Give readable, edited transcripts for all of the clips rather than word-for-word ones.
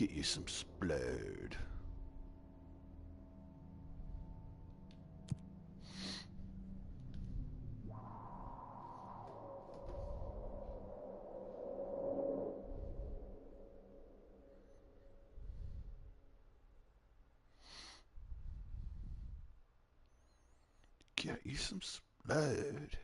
Get you some splode. Get you some splode.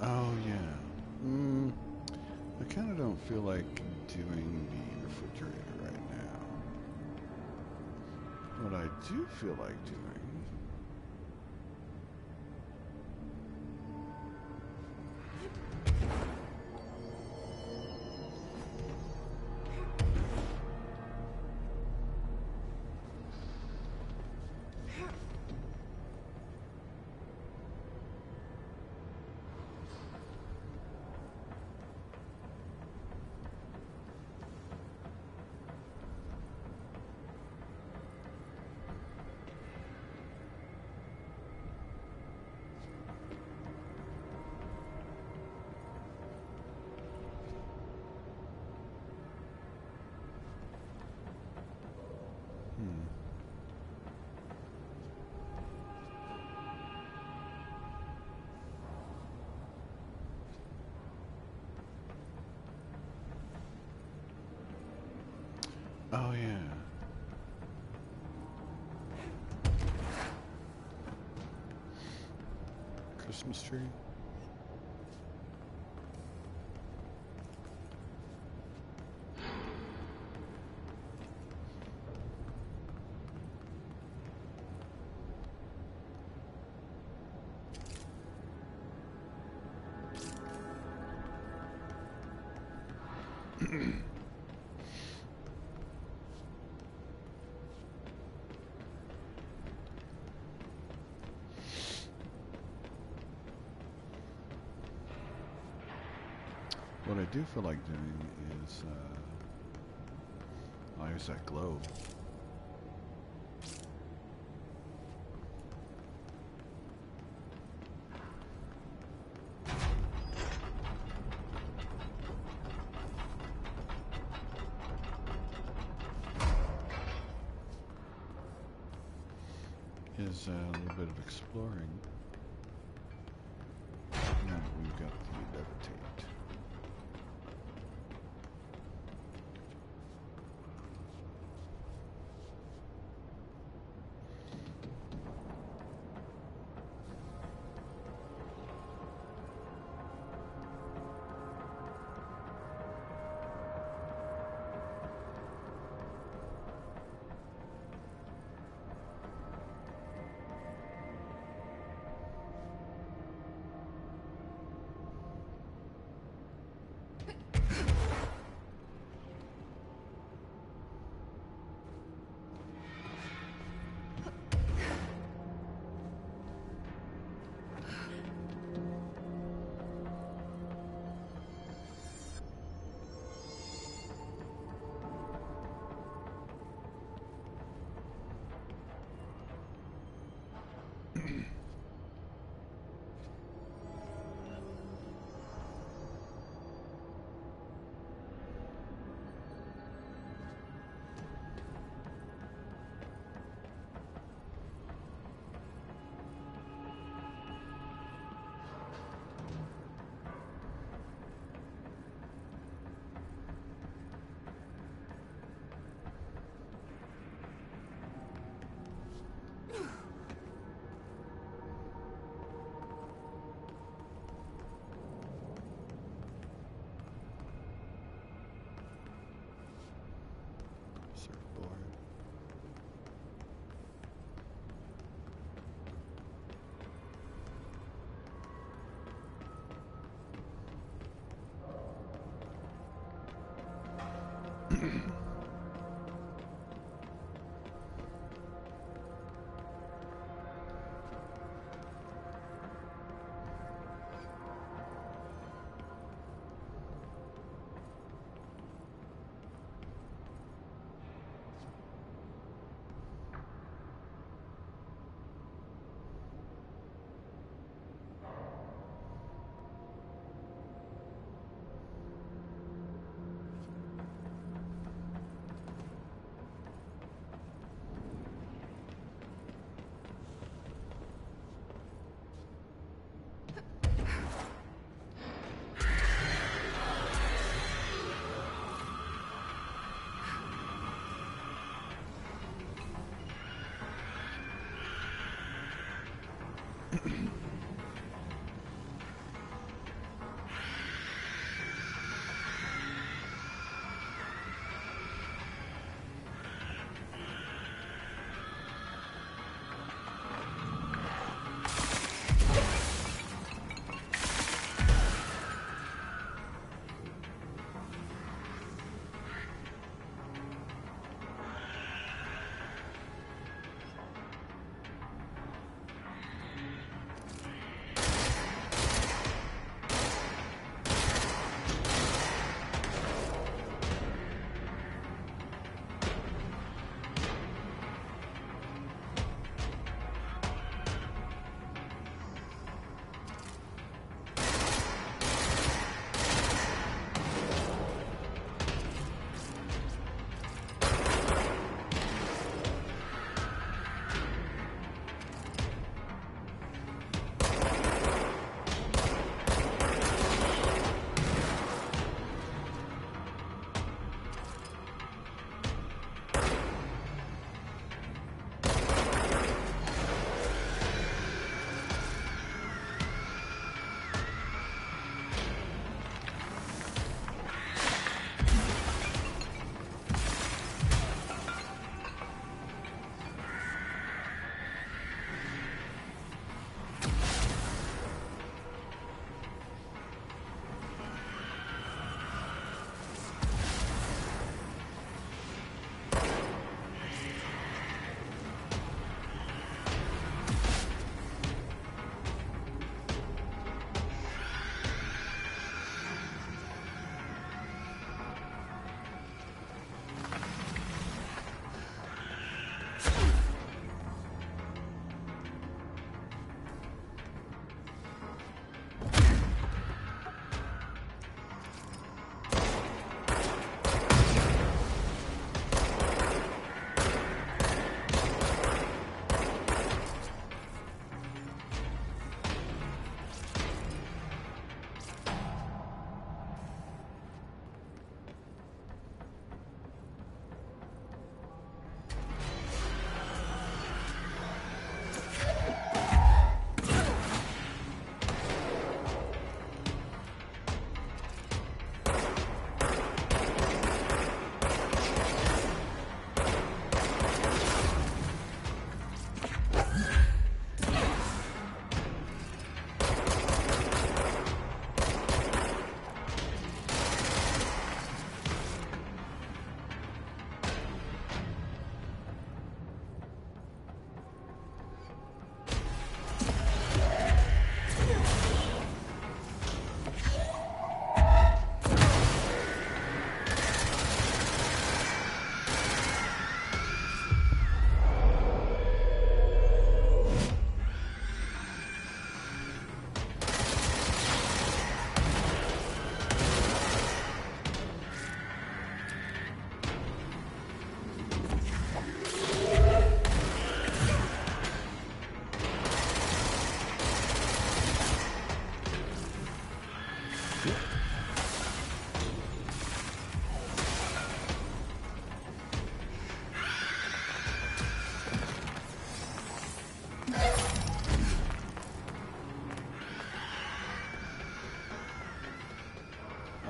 Oh yeah. I kind of don't feel like doing the refrigerator right now. What I do feel like doing Oh yeah. Christmas tree? What I do feel like doing is, oh, here's that globe. Is a little bit of exploring. Now that we've got the levitate.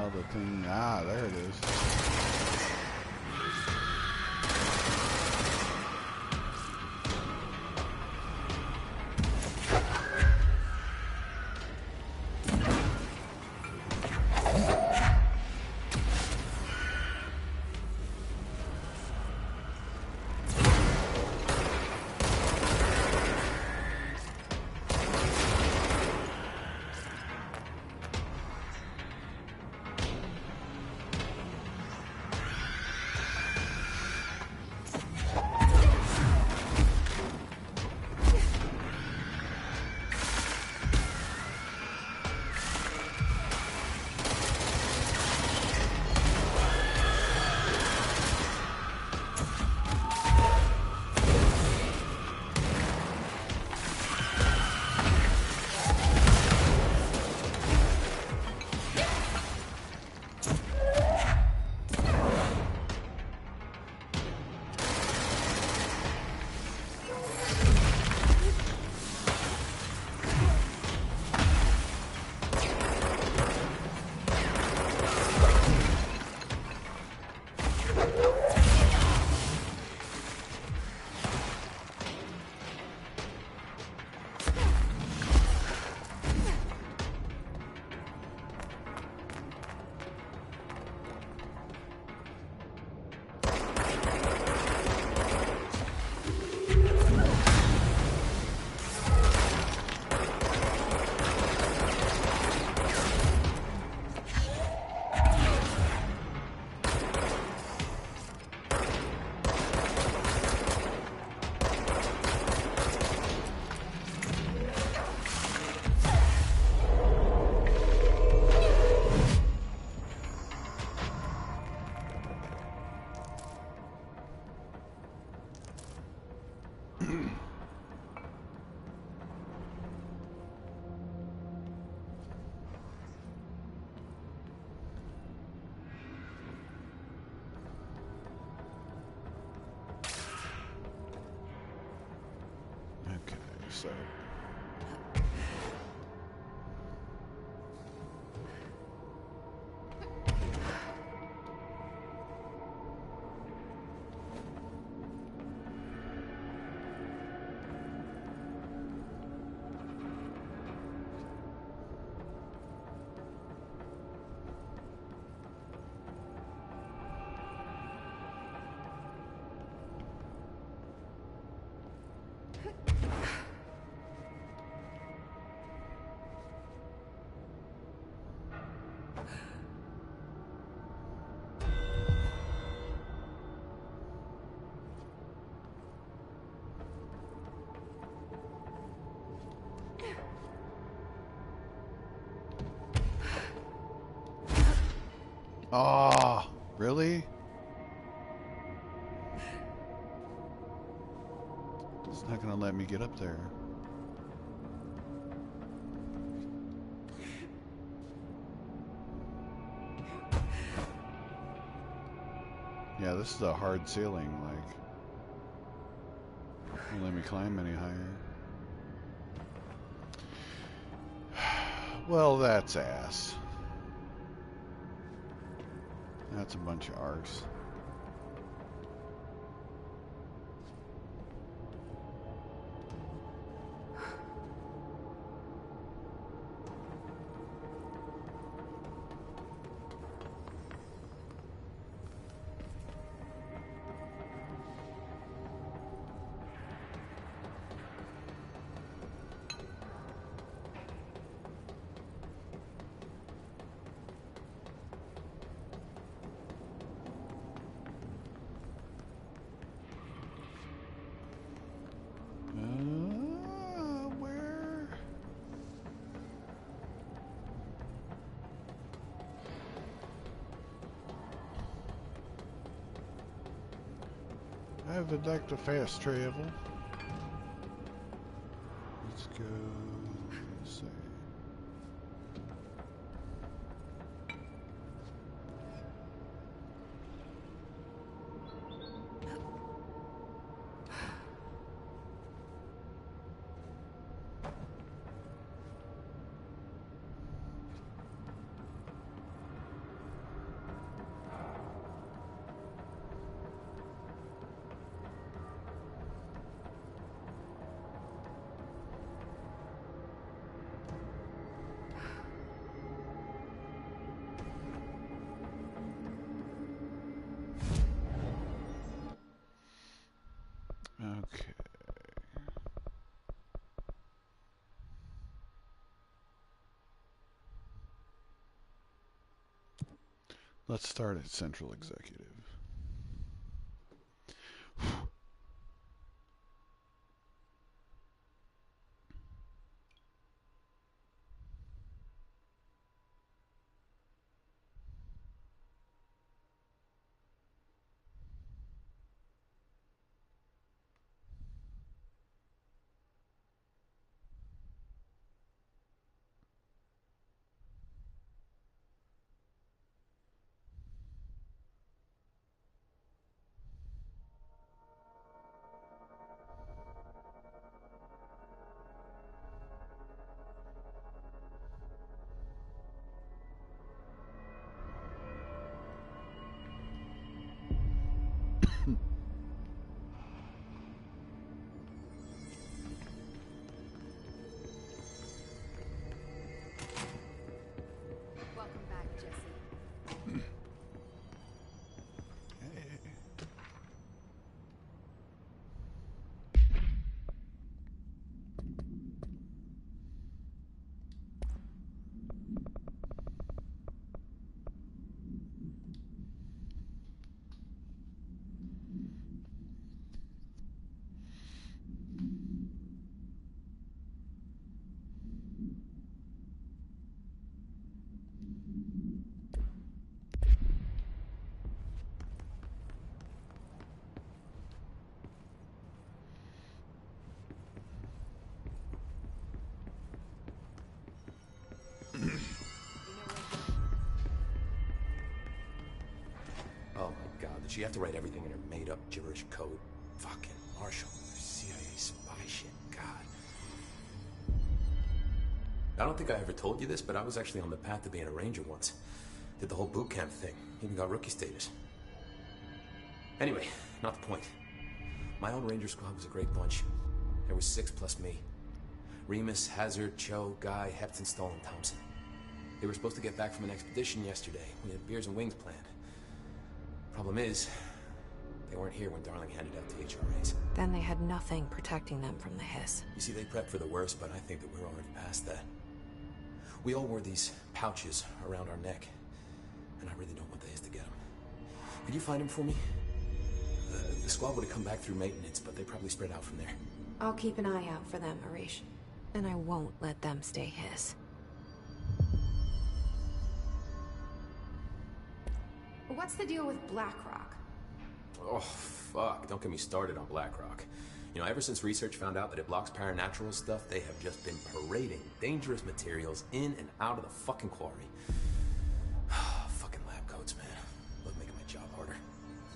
Oh, the thing. Ah, there it is. episode. Oh, really? It's not gonna let me get up there. Yeah, this is a hard ceiling, like, won't let me climb any higher. Well, that's ass. That's a bunch of arcs. Where? I would like to fast travel. Let's go. Let's see. Okay. Let's start at Central Executive. Welcome back, Jesse. Hey. Oh my god, did she have to write everything in her made-up gibberish code? Fucking Marshall, CIA spy shit, god. I don't think I ever told you this, but I was actually on the path to being a ranger once. Did the whole boot camp thing. Even got rookie status. Anyway, not the point. My old ranger squad was a great bunch. There was 6 plus me. Remus, Hazard, Cho, Guy, Hepton, Stoll, and Thompson. They were supposed to get back from an expedition yesterday. We had beers and wings planned. Problem is, they weren't here when Darling handed out the HRAs. Then they had nothing protecting them from the hiss. You see, they prepped for the worst, but I think that we're already past that. We all wore these pouches around our neck, and I really don't want the hiss to get them. Could you find them for me? The squad would have come back through maintenance, but they probably spread out from there. I'll keep an eye out for them, Arish. And I won't let them stay hiss. What's the deal with Blackrock? Oh, fuck. Don't get me started on Blackrock. You know, ever since research found out that it blocks paranatural stuff, they have just been parading dangerous materials in and out of the fucking quarry. Fucking lab coats, man. Love making my job harder.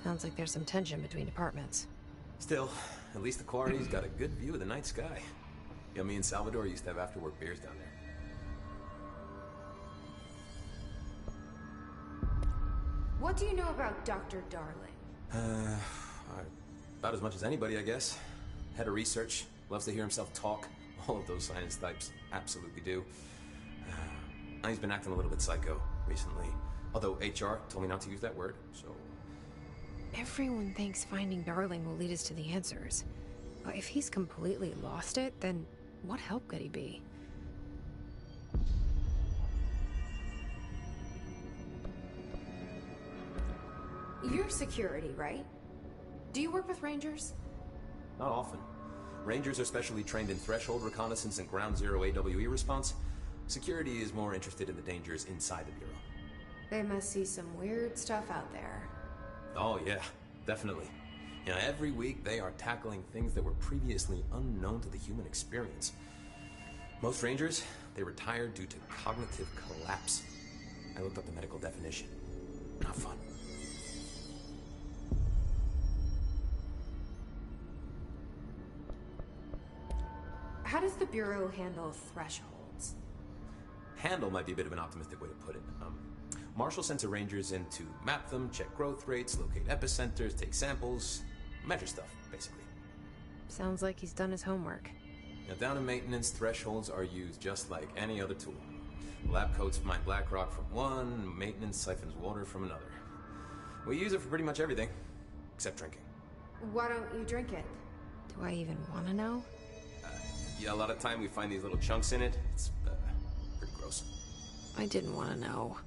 Sounds like there's some tension between departments. Still, at least the quarry's got a good view of the night sky. You know, me and Salvador used to have after-work beers down there. What do you know about Dr. Darling? About as much as anybody, I guess. Head of research, loves to hear himself talk. All of those science types absolutely do. He's been acting a little bit psycho recently. Although HR told me not to use that word, so... Everyone thinks finding Darling will lead us to the answers. But if he's completely lost it, then what help could he be? You're security, right? Do you work with Rangers? Not often. Rangers are specially trained in threshold reconnaissance and ground zero AWE response. Security is more interested in the dangers inside the Bureau. They must see some weird stuff out there. Oh yeah, definitely. You know, every week they are tackling things that were previously unknown to the human experience. Most Rangers, they retire due to cognitive collapse. I looked up the medical definition. Not fun. How does the Bureau handle thresholds? Handle might be a bit of an optimistic way to put it. Marshall sends her Rangers in to map them, check growth rates, locate epicenters, take samples, measure stuff, basically. Sounds like he's done his homework. Now, down in maintenance, thresholds are used just like any other tool. Lab coats find black rock from one, maintenance siphons water from another. We use it for pretty much everything, except drinking. Why don't you drink it? Do I even want to know? Yeah, a lot of time we find these little chunks in it. It's pretty gross. I didn't want to know.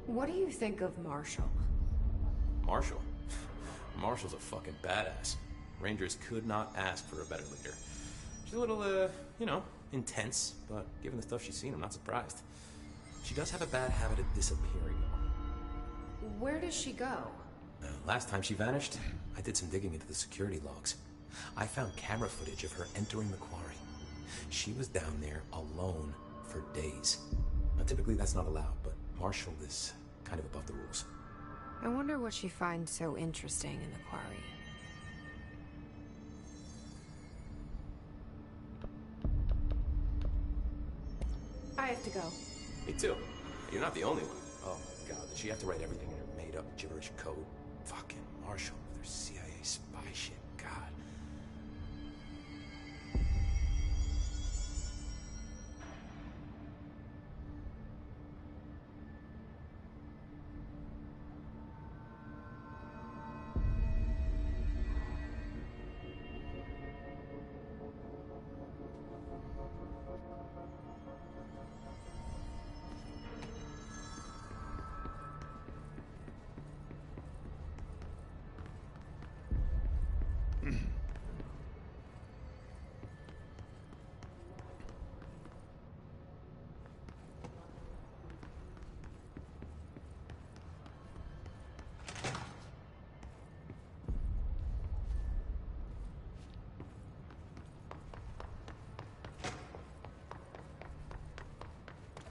What do you think of Marshall? Marshall? Marshall's a fucking badass. Rangers could not ask for a better leader. She's a little, you know, intense, but given the stuff she's seen, I'm not surprised. She does have a bad habit of disappearing, though. Where does she go? Last time she vanished, I did some digging into the security logs. I found camera footage of her entering the quarry. She was down there alone for days. Now, typically that's not allowed, but Marshall is kind of above the rules. I wonder what she finds so interesting in the quarry. I have to go. Me too. You're not the only one. Oh my god, did she have to write everything in her made-up gibberish code? Fucking Marshall with her CIA spy shit. God.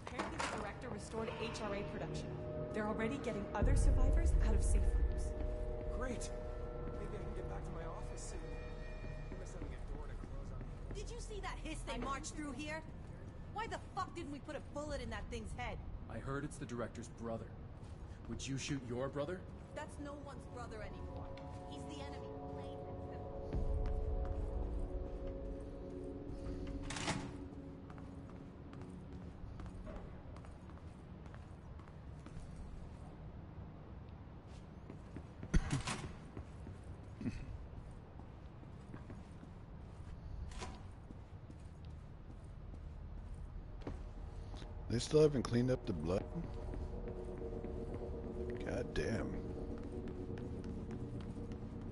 Apparently the director restored HRA production. They're already getting other survivors out of safe rooms. Great. Maybe I can get back to my office soon. Unless I'm getting that hiss they marched through here? Why the fuck didn't we put a bullet in that thing's head? I heard it's the director's brother. Would you shoot your brother? That's no one's brother anymore. He's the enemy, plain and simple. They still haven't cleaned up the blood? God damn.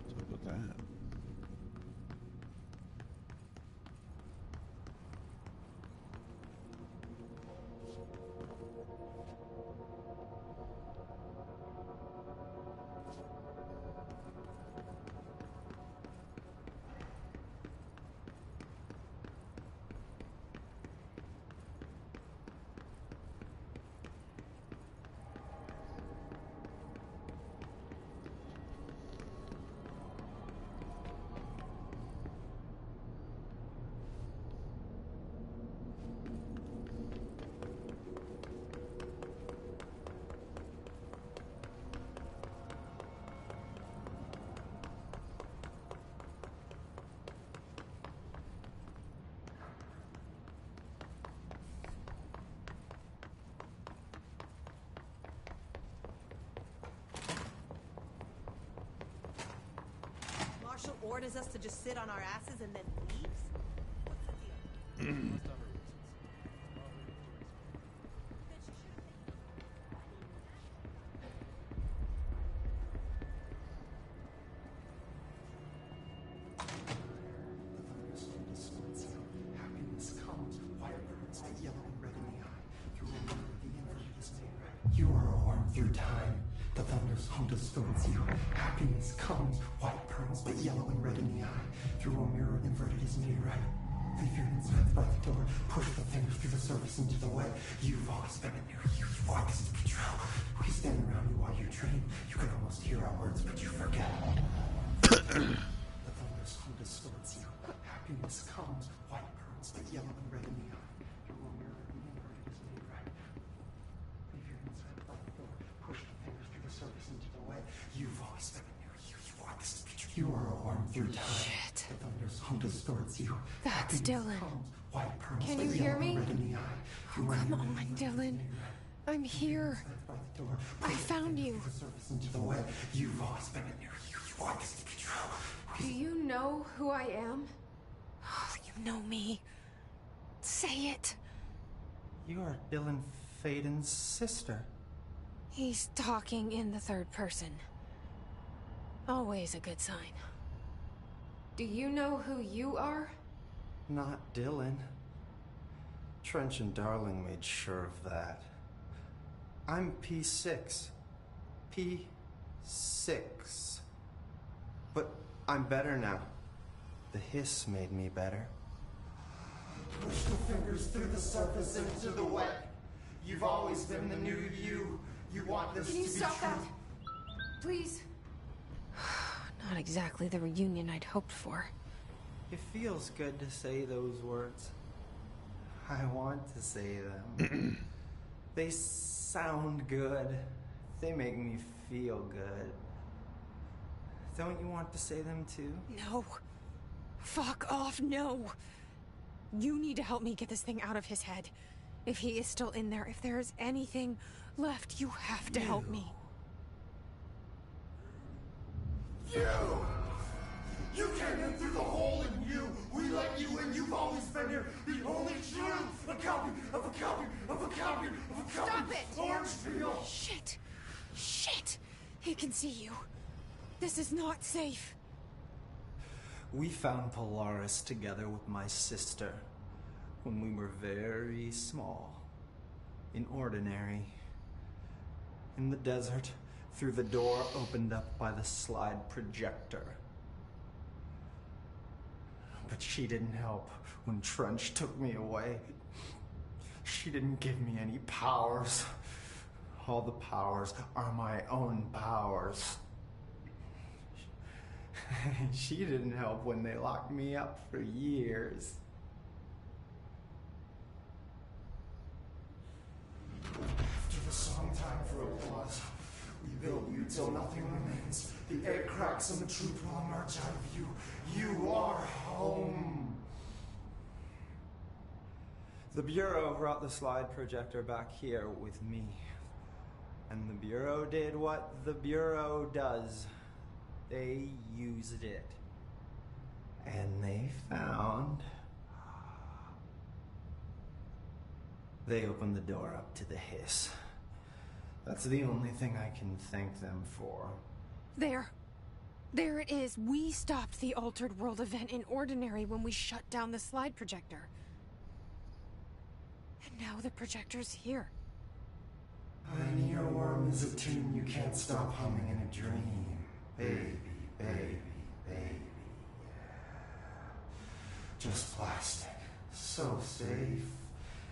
What's up with that? Marshall orders us to just sit on our asses and then leaves? What's the deal? Happiness comes, white birds, the yellow and red in the eye. Through a mirror, the inverted is made right. You are a worm through time. The thunders hum distorts you. Happiness comes, white pearls, but yellow and red in the eye. Through a mirror, inverted is made right. Leave your insides by the door. Push the fingers through the surface into the wet. You've always been in your youth. Walks to control. We stand around you while you dream. You can almost hear our words, but you forget. The thunders hum distorts you. Happiness comes, white pearls, but yellow and red in the eye. Through a mirror, the inverted is made right. Leave your insides by the door. Push the fingers through the surface into the wet. You've always been in your youth. Walks to control. You are a worm through time. Shit. The thunders hum distorts you. That's Dylan. Can Can you hear me? Oh, come on, Dylan. I'm here. I found you. You've always been in your youth. Walks to control. Do you know who I am? Oh, you know me. Say it. You are Dylan Faden's sister. He's talking in the third person. Always a good sign. Do you know who you are? Not Dylan. Trench and Darling made sure of that. I'm P6. P6. But I'm better now. The hiss made me better. Push the fingers through the surface into the wet. You've always been the new you. You want this to Can be you stop true. that? Please? Not exactly the reunion I'd hoped for. It feels good to say those words. I want to say them. They sound good. They make me feel good. Don't you want to say them too? No. Fuck off, no. You need to help me get this thing out of his head. If he is still in there, if there is anything left, you have to help me. You came in through the hole in you. We let you in. You've always been here. The only truth. A copy of a copy of a copy of a copy. Stop it! Orange peel. Shit. Shit. He can see you. This is not safe. We found Polaris together with my sister when we were very small. In Ordinary. In the desert, through the door opened up by the slide projector. But she didn't help when Trench took me away. She didn't give me any powers. All the powers are my own powers. She didn't help when they locked me up for years. After the song time for applause, we build you till nothing remains. The egg cracks and the truth will emerge out of you. You are home. The Bureau brought the slide projector back here with me. And the Bureau did what the Bureau does. They used it. And they found... They opened the door up to the hiss. That's the only thing I can thank them for. There. There it is. We stopped the Altered World event in Ordinary when we shut down the slide projector. And now the projector's here. An earworm is a tune you can't stop humming in a dream. Baby, baby, baby. Just plastic. So safe.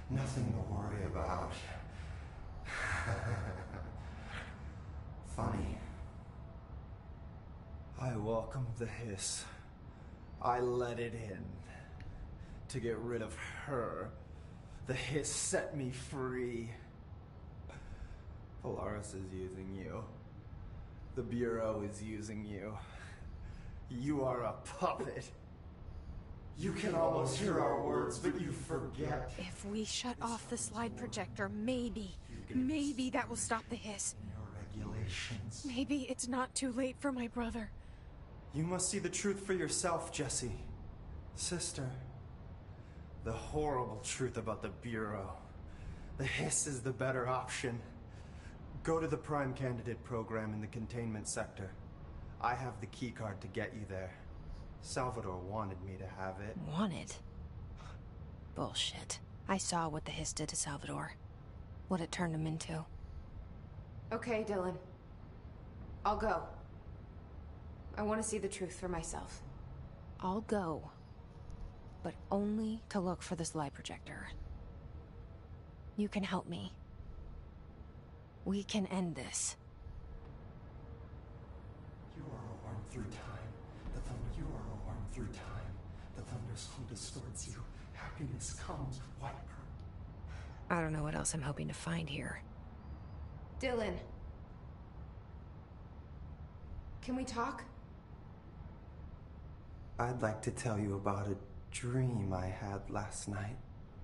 Nothing to worry about. Funny. I welcomed the hiss. I let it in. To get rid of her. The hiss set me free. Polaris is using you. The Bureau is using you. You are a puppet. You can almost hear our words, but you forget. If we shut off the slide projector, maybe that will stop the hiss. Your regulations. Maybe it's not too late for my brother. You must see the truth for yourself, Jesse. Sister. The horrible truth about the Bureau. The hiss is the better option. Go to the Prime Candidate program in the containment sector. I have the keycard to get you there. Salvador wanted me to have it. Wanted? Bullshit. I saw what the hiss did to Salvador. What it turned him into. Okay, Dylan. I'll go. I want to see the truth for myself. I'll go. But only to look for the slide projector. You can help me. We can end this. You are a worm through time. The thunder. You are a worm through time. The thunderstorm distorts you. Happiness comes. White pearl. I don't know what else I'm hoping to find here. Dylan. Can we talk? I'd like to tell you about a dream I had last night.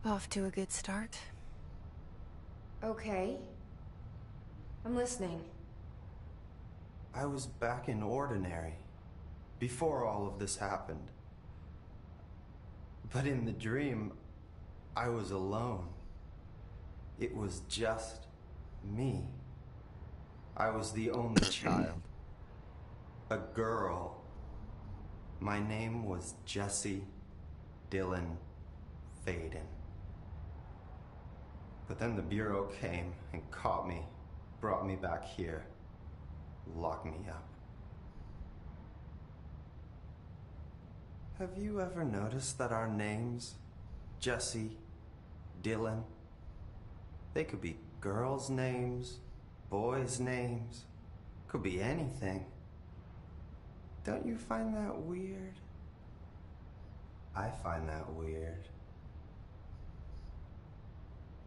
Off to a good start. Okay. I'm listening. I was back in Ordinary, before all of this happened. But in the dream, I was alone. It was just me. I was the only child. A girl. My name was Jesse Dylan Faden. But then the Bureau came and caught me, brought me back here, locked me up. Have you ever noticed that our names, Jesse, Dylan, they could be girls' names, boys' names, could be anything. Don't you find that weird? I find that weird.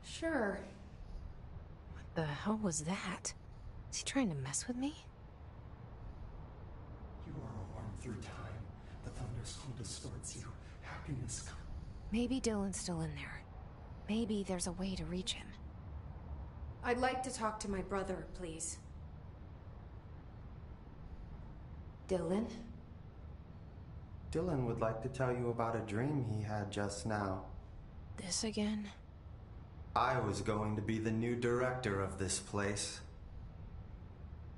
Sure. What the hell was that? Is he trying to mess with me? You are a worm through time. The thunderstorm distorts you. Happiness comes. Maybe Dylan's still in there. Maybe there's a way to reach him. I'd like to talk to my brother, please. Dylan? Dylan would like to tell you about a dream he had just now. This again? I was going to be the new director of this place.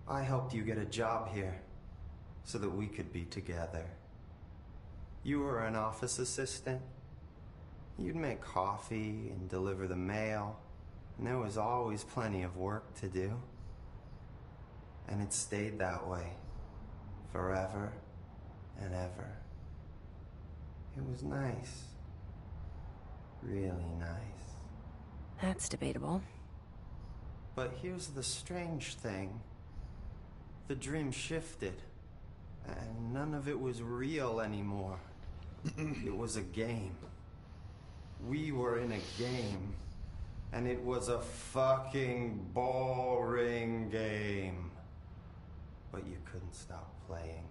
I helped you get a job here, so that we could be together. You were an office assistant. You'd make coffee and deliver the mail, and there was always plenty of work to do. And it stayed that way, forever and ever. It was nice. Really nice. That's debatable. But here's the strange thing. The dream shifted, and none of it was real anymore. It was a game. We were in a game, And it was a fucking boring game. But you couldn't stop playing.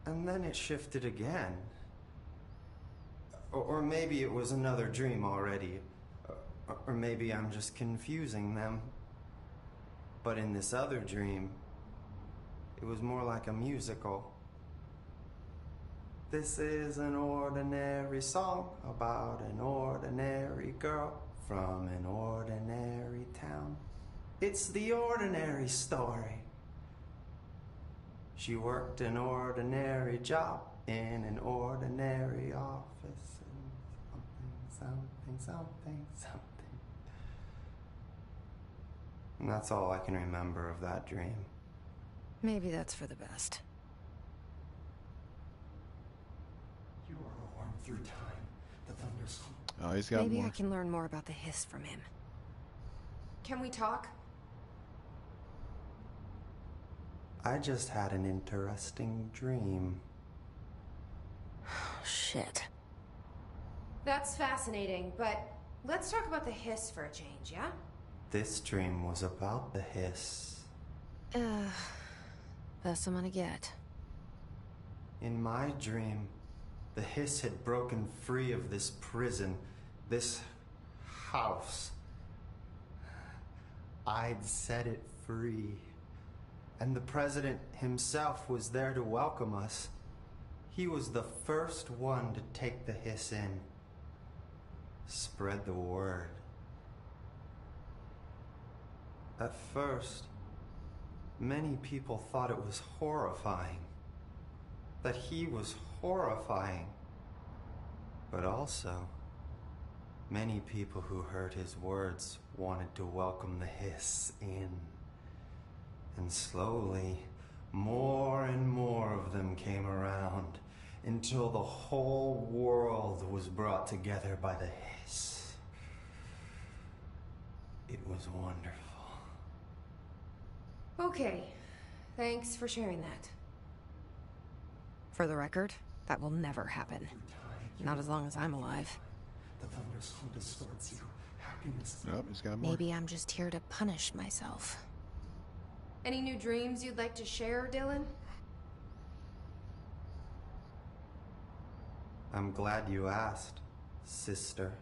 And then it shifted again. Or maybe it was another dream already. Or maybe I'm just confusing them. But in this other dream, it was more like a musical. This is an ordinary song about an ordinary girl from an ordinary town. It's the ordinary story. She worked an ordinary job in an ordinary office. And something. And that's all I can remember of that dream. Maybe that's for the best. You are worn through time. The thunderstorm. Oh, he's got Maybe more. I can learn more about the hiss from him. Can we talk? I just had an interesting dream. Shit. That's fascinating, but let's talk about the hiss for a change, yeah? This dream was about the hiss. Best I'm gonna get. In my dream, the hiss had broken free of this prison, this house. I'd set it free. And the president himself was there to welcome us. He was the first one to take the hiss in. Spread the word. At first, many people thought it was horrifying. That he was horrifying. But also, many people who heard his words wanted to welcome the hiss in. And slowly, more and more of them came around until the whole world was brought together by the hiss. It was wonderful. Okay. Thanks for sharing that. For the record, that will never happen. Not as long as I'm alive. The thunderstorm distorts you. Happiness. Oh, he's got more. Maybe I'm just here to punish myself. Any new dreams you'd like to share, Dylan? I'm glad you asked, sister.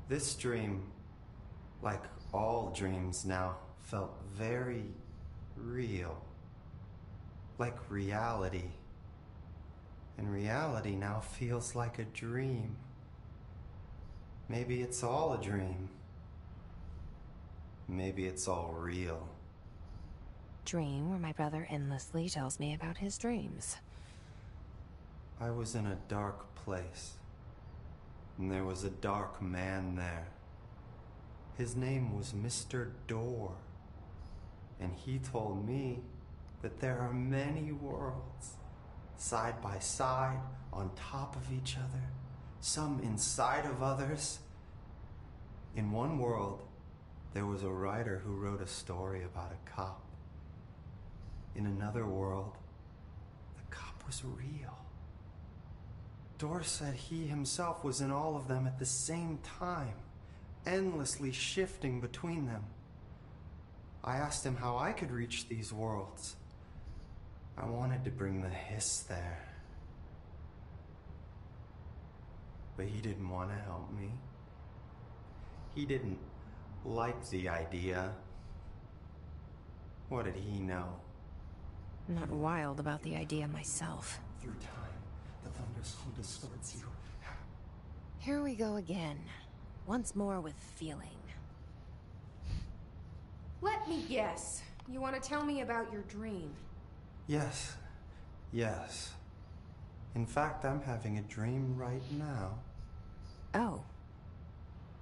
This dream, like all dreams now, felt very real. Like reality. And reality now feels like a dream. Maybe it's all a dream. Maybe it's all real. Dream where my brother endlessly tells me about his dreams. I was in a dark place, and there was a dark man there. His name was Mr. Door, and he told me that there are many worlds, side by side, on top of each other, some inside of others. In one world, there was a writer who wrote a story about a cop. In another world, the cop was real. Door said he himself was in all of them at the same time, endlessly shifting between them. I asked him how I could reach these worlds. I wanted to bring the hiss there. But he didn't want to help me. He didn't like the idea. What did he know? I'm not wild about the idea myself. Through time, the thunderstorm distorts you. Here we go again. Once more with feeling. Let me guess. You want to tell me about your dream? Yes. Yes. In fact, I'm having a dream right now. Oh.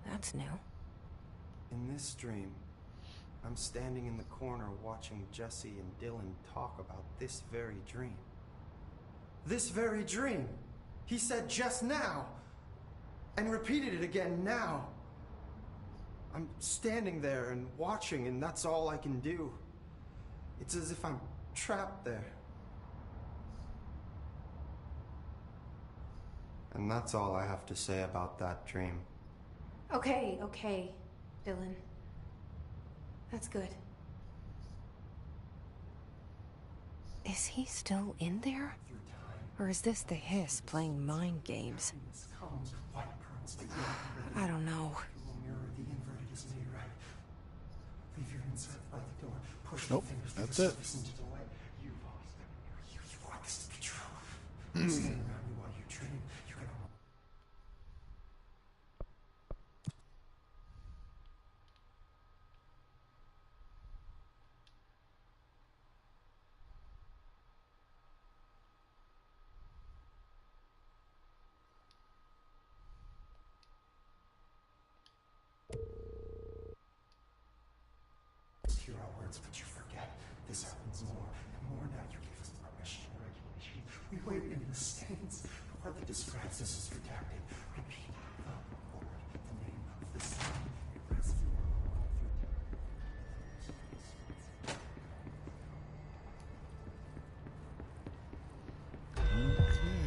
That's new. In this dream, I'm standing in the corner watching Jesse and Dylan talk about this very dream. This very dream! He said just now! And repeated it again now! I'm standing there and watching, and that's all I can do. It's as if I'm trapped there. And that's all I have to say about that dream. Okay, Dylan. That's good. Is he still in there? Or is this the Hiss playing mind games? I don't know. Nope, that's it. Hear our words, but you forget. This happens more and more now. You gave us the permission and regulation. We waited in the stands. The word that describes this is redacted. Repeat the word, the name of the sun. Rest of your Okay.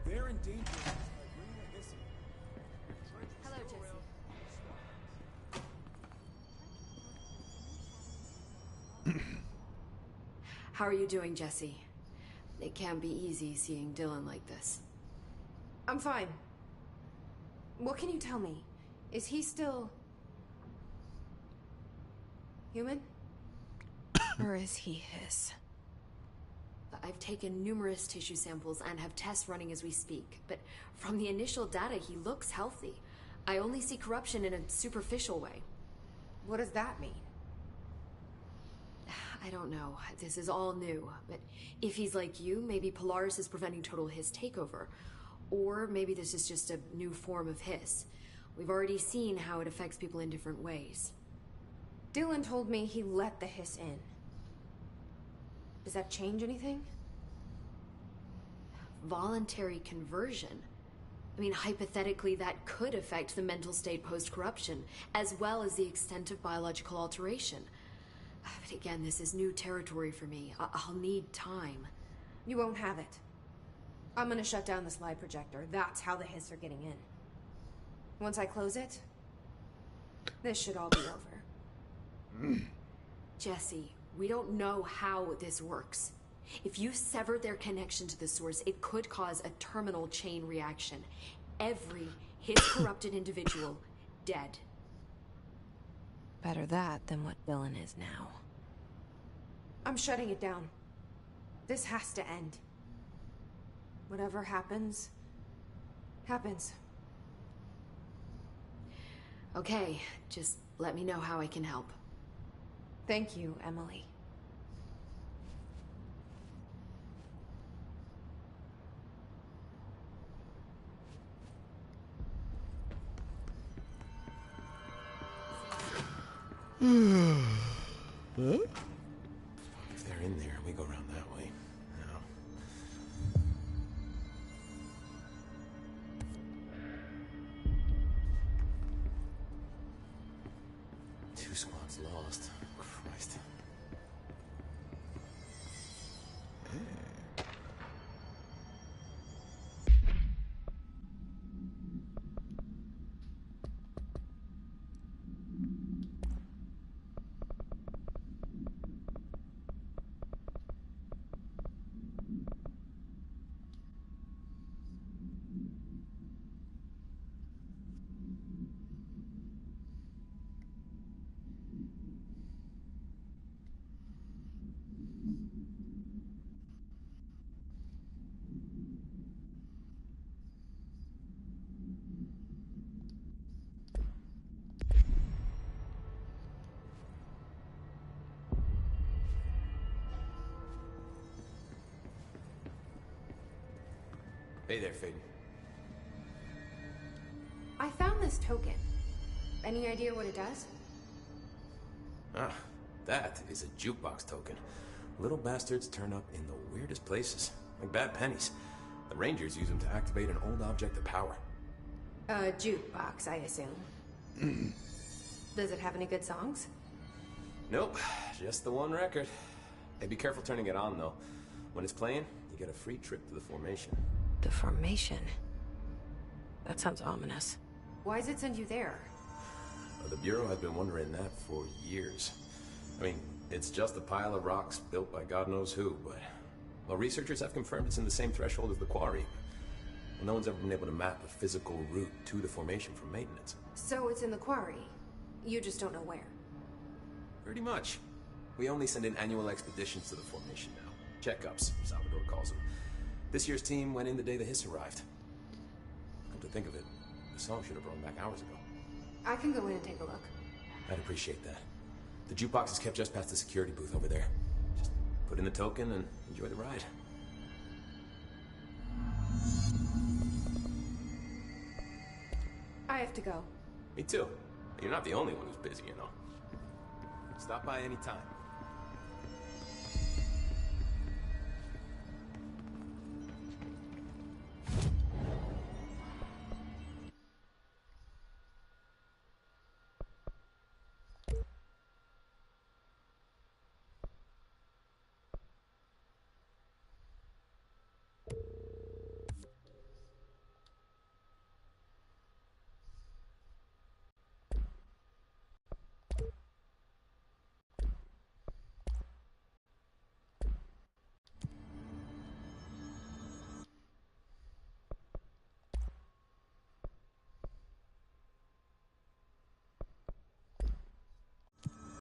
They're in danger by bringing a Hiss in. Hello, Jesse. How are you doing, Jesse? It can't be easy seeing Dylan like this. I'm fine. What can you tell me? Is he still... human? Or is he Hiss? I've taken numerous tissue samples and have tests running as we speak, but from the initial data, he looks healthy. I only see corruption in a superficial way. What does that mean? I don't know. This is all new, but if he's like you, maybe Polaris is preventing total Hiss takeover. Or maybe this is just a new form of Hiss. We've already seen how it affects people in different ways. Dylan told me he let the Hiss in. Does that change anything? Voluntary conversion? I mean, hypothetically, that could affect the mental state post-corruption, as well as the extent of biological alteration. But again, this is new territory for me. I'll need time. You won't have it. I'm gonna shut down the slide projector. That's how the Hiss are getting in. Once I close it, this should all be over. Jesse, we don't know how this works. If you sever their connection to the source, it could cause a terminal chain reaction. Every Hiss-corrupted individual dead. Better that than what Dylan is now. I'm shutting it down. This has to end. Whatever happens, happens. Okay, just let me know how I can help. Thank you, Emily. Huh? If they're in there, we go around that way. Now. Two squads lost. Christ. Hey there, Faden. I found this token. Any idea what it does? Ah, that is a jukebox token. Little bastards turn up in the weirdest places, like bad pennies. The Rangers use them to activate an old object of power. A jukebox, I assume. Does it have any good songs? Nope, just the one record. Hey, be careful turning it on, though. When it's playing, you get a free trip to the formation. The formation. That sounds ominous. Why does it send you there? The Bureau has been wondering that for years. I mean, it's just a pile of rocks built by God knows who, but... Well, researchers have confirmed it's in the same threshold as the quarry. Well, no one's ever been able to map a physical route to the formation for maintenance. So it's in the quarry. You just don't know where. Pretty much. We only send in annual expeditions to the formation now. Checkups, Salvador calls them. This year's team went in the day the hiss arrived. Come to think of it, the song should have brought back hours ago. I can go in and take a look. I'd appreciate that. The jukebox is kept just past the security booth over there. Just put in the token and enjoy the ride. I have to go. Me too. You're not the only one who's busy, you know. Stop by any time.